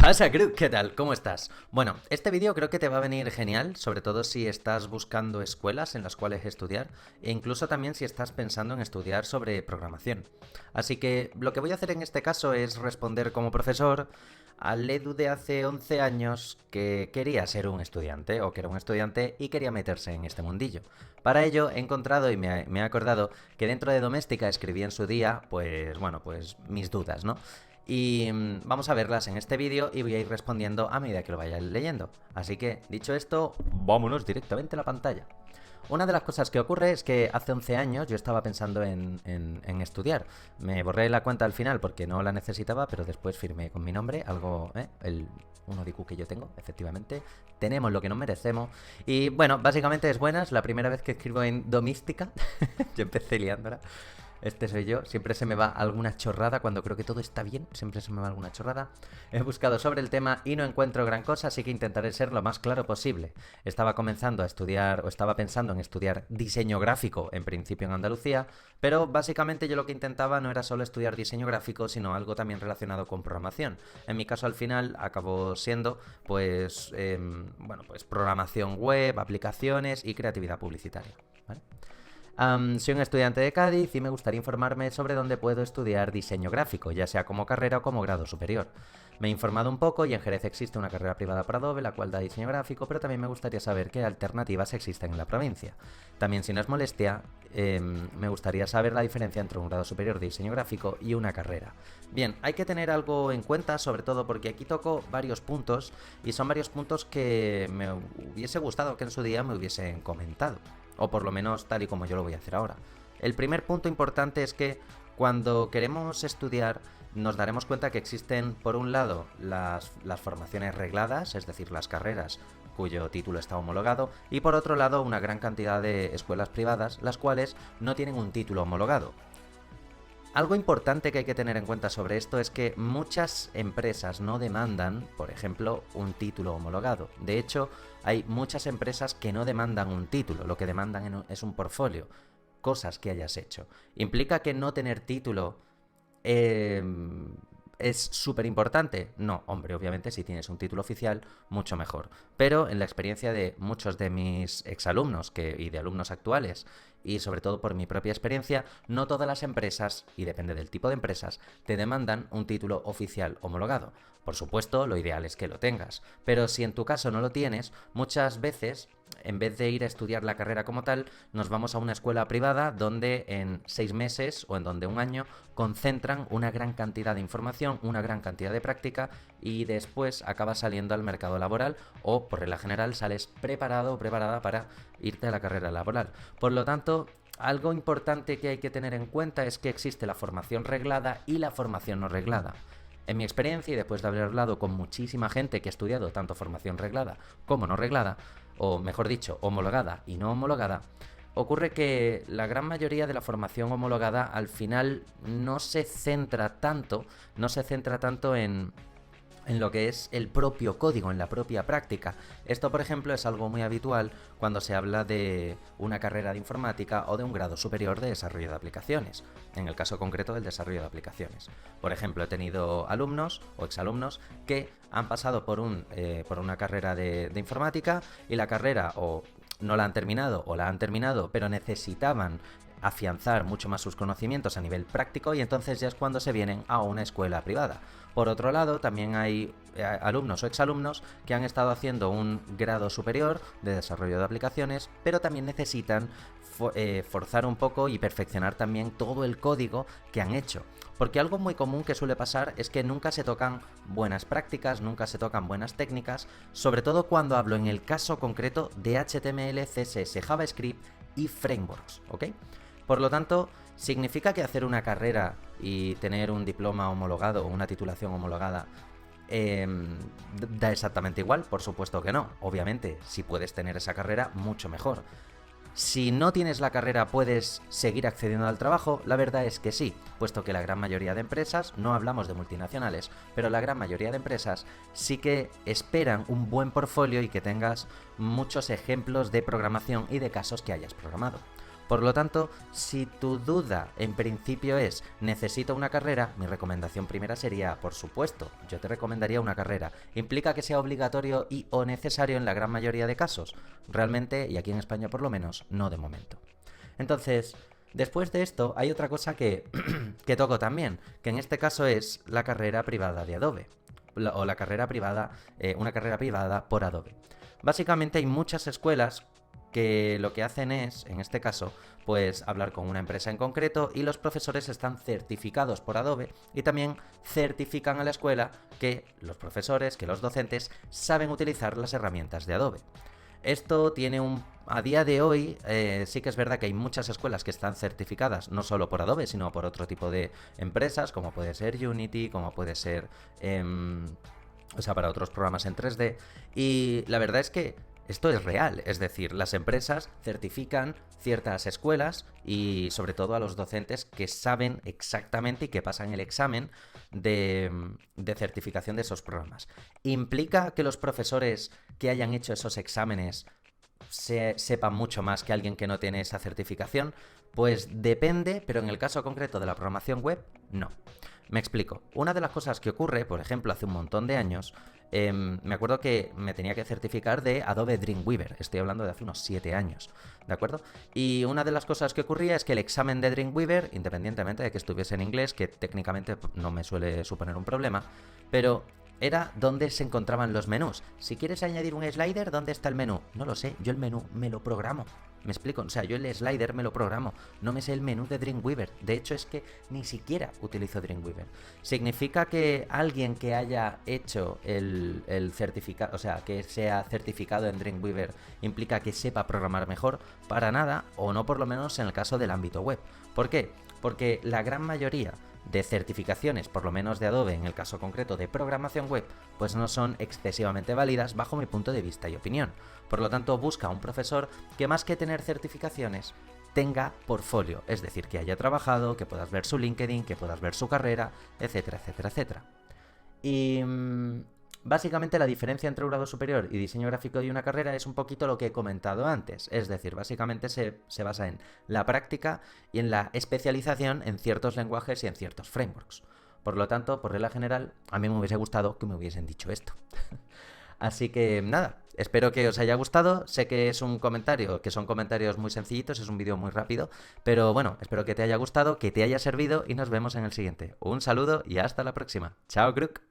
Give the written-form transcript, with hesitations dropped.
pasa, Cruz? ¿Qué tal? ¿Cómo estás? Bueno, este vídeo creo que te va a venir genial, sobre todo si estás buscando escuelas en las cuales estudiar e incluso también si estás pensando en estudiar sobre programación. Así que lo que voy a hacer en este caso es responder como profesor al Edu de hace 11 años que quería ser un estudiante o que era un estudiante y quería meterse en este mundillo. Para ello he encontrado y me he acordado que dentro de Doméstica escribí en su día, pues bueno, pues mis dudas, ¿no? Y vamos a verlas en este vídeo y voy a ir respondiendo a medida que lo vaya leyendo. Así que, dicho esto, vámonos directamente a la pantalla. Una de las cosas que ocurre es que hace 11 años yo estaba pensando en estudiar. Me borré la cuenta al final porque no la necesitaba, pero después firmé con mi nombre, algo, el 1 de IQ que yo tengo, efectivamente. Tenemos lo que nos merecemos. Y bueno, básicamente es buena, es la primera vez que escribo en Doméstica. Yo empecé liándola. Este soy yo, siempre se me va alguna chorrada cuando creo que todo está bien, siempre se me va alguna chorrada. He buscado sobre el tema y no encuentro gran cosa, así que intentaré ser lo más claro posible. Estaba comenzando a estudiar, o estaba pensando en estudiar diseño gráfico, en principio en Andalucía, pero básicamente yo lo que intentaba no era solo estudiar diseño gráfico, sino algo también relacionado con programación. En mi caso al final acabó siendo, pues, bueno, pues programación web, aplicaciones y creatividad publicitaria, ¿vale? Soy un estudiante de Cádiz y me gustaría informarme sobre dónde puedo estudiar diseño gráfico, ya sea como carrera o como grado superior. Me he informado un poco y en Jerez existe una carrera privada por Adobe, la cual da diseño gráfico, pero también me gustaría saber qué alternativas existen en la provincia. También, si no es molestia, me gustaría saber la diferencia entre un grado superior de diseño gráfico y una carrera. Bien, hay que tener algo en cuenta, sobre todo porque aquí toco varios puntos y son varios puntos que me hubiese gustado que en su día me hubiesen comentado. O por lo menos tal y como yo lo voy a hacer ahora. El primer punto importante es que cuando queremos estudiar nos daremos cuenta que existen, por un lado, las formaciones regladas, es decir, las carreras cuyo título está homologado, y por otro lado una gran cantidad de escuelas privadas, las cuales no tienen un título homologado. Algo importante que hay que tener en cuenta sobre esto es que muchas empresas no demandan, por ejemplo, un título homologado. De hecho, hay muchas empresas que no demandan un título, lo que demandan es un portfolio, cosas que hayas hecho. ¿Implica que no tener título es súper importante? No, hombre, obviamente si tienes un título oficial, mucho mejor. Pero en la experiencia de muchos de mis exalumnos y de alumnos actuales, y sobre todo por mi propia experiencia, no todas las empresas, y depende del tipo de empresas, te demandan un título oficial homologado. Por supuesto, lo ideal es que lo tengas, pero si en tu caso no lo tienes, muchas veces, en vez de ir a estudiar la carrera como tal, nos vamos a una escuela privada donde en 6 meses o en donde un año concentran una gran cantidad de información, una gran cantidad de práctica y después acabas saliendo al mercado laboral o por regla general sales preparado o preparada para irte a la carrera laboral. Por lo tanto, algo importante que hay que tener en cuenta es que existe la formación reglada y la formación no reglada. En mi experiencia, y después de haber hablado con muchísima gente que ha estudiado tanto formación reglada como no reglada, o mejor dicho, homologada y no homologada, ocurre que la gran mayoría de la formación homologada al final no se centra tanto en lo que es el propio código, en la propia práctica. Esto, por ejemplo, es algo muy habitual cuando se habla de una carrera de informática o de un grado superior de desarrollo de aplicaciones, en el caso concreto del desarrollo de aplicaciones. Por ejemplo, he tenido alumnos o exalumnos que han pasado por una carrera de informática y la carrera o no la han terminado o la han terminado, pero necesitaban afianzar mucho más sus conocimientos a nivel práctico y entonces ya es cuando se vienen a una escuela privada. Por otro lado, también hay alumnos o exalumnos que han estado haciendo un grado superior de desarrollo de aplicaciones, pero también necesitan forzar un poco y perfeccionar también todo el código que han hecho. Porque algo muy común que suele pasar es que nunca se tocan buenas prácticas, nunca se tocan buenas técnicas, sobre todo cuando hablo en el caso concreto de HTML, CSS, JavaScript y frameworks, ¿ok? Por lo tanto, ¿significa que hacer una carrera y tener un diploma homologado o una titulación homologada da exactamente igual? Por supuesto que no. Obviamente, si puedes tener esa carrera, mucho mejor. Si no tienes la carrera, ¿puedes seguir accediendo al trabajo? La verdad es que sí, puesto que la gran mayoría de empresas, no hablamos de multinacionales, pero la gran mayoría de empresas sí que esperan un buen portfolio y que tengas muchos ejemplos de programación y de casos que hayas programado. Por lo tanto, si tu duda en principio es necesito una carrera, mi recomendación primera sería, por supuesto, yo te recomendaría una carrera. ¿Implica que sea obligatorio y o necesario en la gran mayoría de casos? Realmente, y aquí en España por lo menos, no de momento. Entonces, después de esto, hay otra cosa que, que toco también, que en este caso es la carrera privada de Adobe, o la carrera privada, una carrera privada por Adobe. Básicamente hay muchas escuelas que lo que hacen es, en este caso, pues hablar con una empresa en concreto y los profesores están certificados por Adobe y también certifican a la escuela que los profesores, que los docentes saben utilizar las herramientas de Adobe. Esto tiene un... A día de hoy sí que es verdad que hay muchas escuelas que están certificadas no solo por Adobe, sino por otro tipo de empresas, como puede ser Unity, como puede ser... o sea, para otros programas en 3D. Y la verdad es que esto es real, es decir, las empresas certifican ciertas escuelas y sobre todo a los docentes que saben exactamente y que pasan el examen de certificación de esos programas. ¿Implica que los profesores que hayan hecho esos exámenes sepan mucho más que alguien que no tiene esa certificación? Pues depende, pero en el caso concreto de la programación web, no. Me explico. Una de las cosas que ocurre, por ejemplo, hace un montón de años, me acuerdo que me tenía que certificar de Adobe Dreamweaver. Estoy hablando de hace unos 7 años, ¿de acuerdo? Y una de las cosas que ocurría es que el examen de Dreamweaver, independientemente de que estuviese en inglés, que técnicamente no me suele suponer un problema, pero era dónde se encontraban los menús. Si quieres añadir un slider, ¿dónde está el menú? No lo sé, yo el menú me lo programo. ¿Me explico? O sea, yo el slider me lo programo, no me sé el menú de Dreamweaver. De hecho, es que ni siquiera utilizo Dreamweaver. ¿Significa que alguien que haya hecho el certificado, o sea, que sea certificado en Dreamweaver, implica que sepa programar mejor? Para nada, o no por lo menos en el caso del ámbito web. ¿Por qué? Porque la gran mayoría de certificaciones, por lo menos de Adobe, en el caso concreto de programación web, pues no son excesivamente válidas bajo mi punto de vista y opinión. Por lo tanto, busca un profesor que más que tener certificaciones, tenga portfolio, es decir, que haya trabajado, que puedas ver su LinkedIn, que puedas ver su carrera, etcétera, etcétera, etcétera. Y básicamente la diferencia entre un grado superior y diseño gráfico y una carrera es un poquito lo que he comentado antes, es decir, básicamente se basa en la práctica y en la especialización en ciertos lenguajes y en ciertos frameworks. Por lo tanto, por regla general, a mí me hubiese gustado que me hubiesen dicho esto. Así que nada, espero que os haya gustado. Sé que es un comentario, que son comentarios muy sencillitos, es un vídeo muy rápido, pero bueno, espero que te haya gustado, que te haya servido y nos vemos en el siguiente. Un saludo y hasta la próxima. Chao, Kruk.